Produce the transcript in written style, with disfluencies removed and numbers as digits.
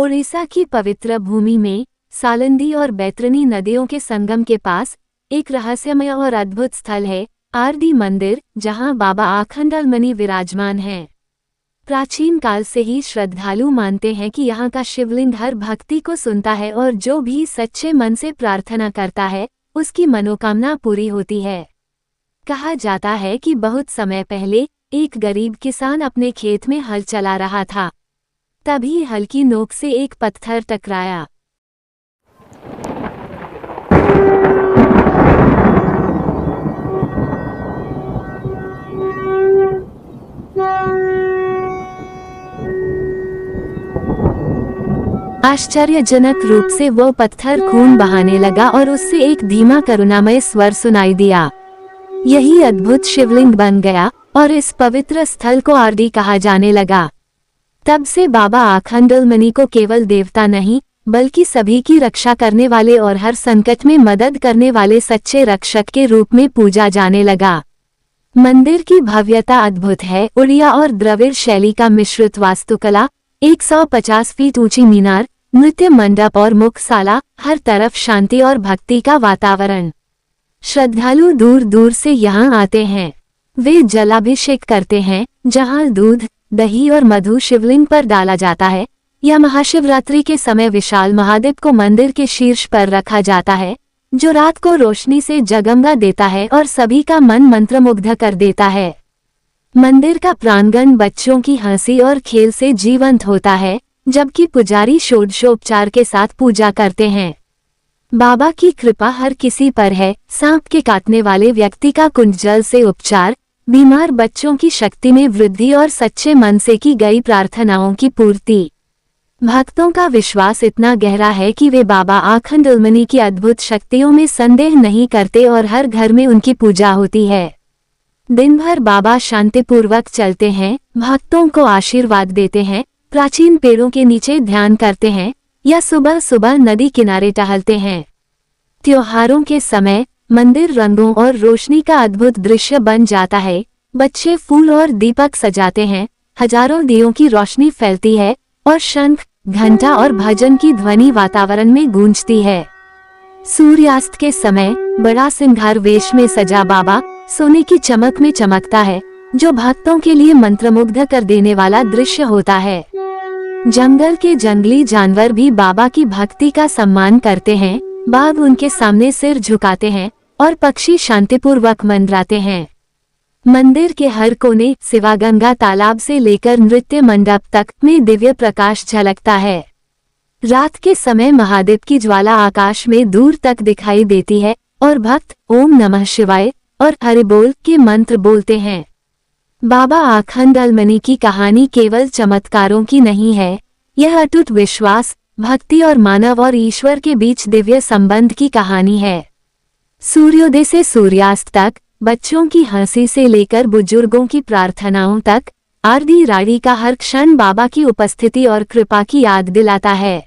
ओडिशा की पवित्र भूमि में सालंदी और बैतरनी नदियों के संगम के पास एक रहस्यमय और अद्भुत स्थल है, आरदी मंदिर, जहां बाबा आखंडलमणि विराजमान हैं। प्राचीन काल से ही श्रद्धालु मानते हैं कि यहाँ का शिवलिंग हर भक्ति को सुनता है और जो भी सच्चे मन से प्रार्थना करता है उसकी मनोकामना पूरी होती है। कहा जाता है कि बहुत समय पहले एक गरीब किसान अपने खेत में हल चला रहा था। तभी हल की नोक से एक पत्थर टकराया। आश्चर्यजनक रूप से वो पत्थर खून बहाने लगा और उससे एक धीमा करुणामय स्वर सुनाई दिया। यही अद्भुत शिवलिंग बन गया और इस पवित्र स्थल को आरदी कहा जाने लगा। तब से बाबा आखंडलमणि को केवल देवता नहीं बल्कि सभी की रक्षा करने वाले और हर संकट में मदद करने वाले सच्चे रक्षक के रूप में पूजा जाने लगा। मंदिर की भव्यता अद्भुत है। उड़िया और द्रविड़ शैली का मिश्रित वास्तुकला, 150 फीट ऊंची मीनार, नृत्य मंडप और मुख्यशाला, हर तरफ शांति और भक्ति का वातावरण। श्रद्धालु दूर दूर से यहाँ आते हैं। वे जलाभिषेक करते हैं, जहाँ दूध, दही और मधु शिवलिंग पर डाला जाता है। या महाशिवरात्रि के समय विशाल महादेव को मंदिर के शीर्ष पर रखा जाता है, जो रात को रोशनी से जगमगा देता है और सभी का मन मंत्रमुग्ध कर देता है। मंदिर का प्रांगण बच्चों की हंसी और खेल से जीवंत होता है, जबकि पुजारी षोडशोपचार के साथ पूजा करते हैं। बाबा की कृपा हर किसी पर है। सांप के काटने वाले व्यक्ति का कुंज जल से उपचार, बीमार बच्चों की शक्ति में वृद्धि और सच्चे मन से की गई प्रार्थनाओं की पूर्ति। भक्तों का विश्वास इतना गहरा है कि वे बाबा आखंडलमणि की अद्भुत शक्तियों में संदेह नहीं करते और हर घर में उनकी पूजा होती है। दिन भर बाबा शांतिपूर्वक चलते हैं, भक्तों को आशीर्वाद देते हैं, प्राचीन पेड़ों के नीचे ध्यान करते हैं या सुबह सुबह नदी किनारे टहलते हैं। त्योहारों के समय मंदिर रंगों और रोशनी का अद्भुत दृश्य बन जाता है। बच्चे फूल और दीपक सजाते हैं, हजारों दियों की रोशनी फैलती है और शंख, घंटा और भजन की ध्वनि वातावरण में गूंजती है। सूर्यास्त के समय बड़ा सिंगार वेश में सजा बाबा सोने की चमक में चमकता है, जो भक्तों के लिए मंत्रमुग्ध कर देने वाला दृश्य होता है। जंगल के जंगली जानवर भी बाबा की भक्ति का सम्मान करते हैं। बाघ उनके सामने सिर झुकाते हैं और पक्षी शांतिपूर्वक मंडराते हैं। मंदिर के हर कोने, शिवागंगा तालाब से लेकर नृत्य मंडप तक में दिव्य प्रकाश झलकता है। रात के समय महादेव की ज्वाला आकाश में दूर तक दिखाई देती है और भक्त ओम नमः शिवाय और हरि बोल के मंत्र बोलते हैं। बाबा आखंडलमणि की कहानी केवल चमत्कारों की नहीं है, यह अटूट विश्वास, भक्ति और मानव और ईश्वर के बीच दिव्य संबंध की कहानी है। सूर्योदय से सूर्यास्त तक, बच्चों की हंसी से लेकर बुजुर्गों की प्रार्थनाओं तक, आरदी राड़ी का हर क्षण बाबा की उपस्थिति और कृपा की याद दिलाता है।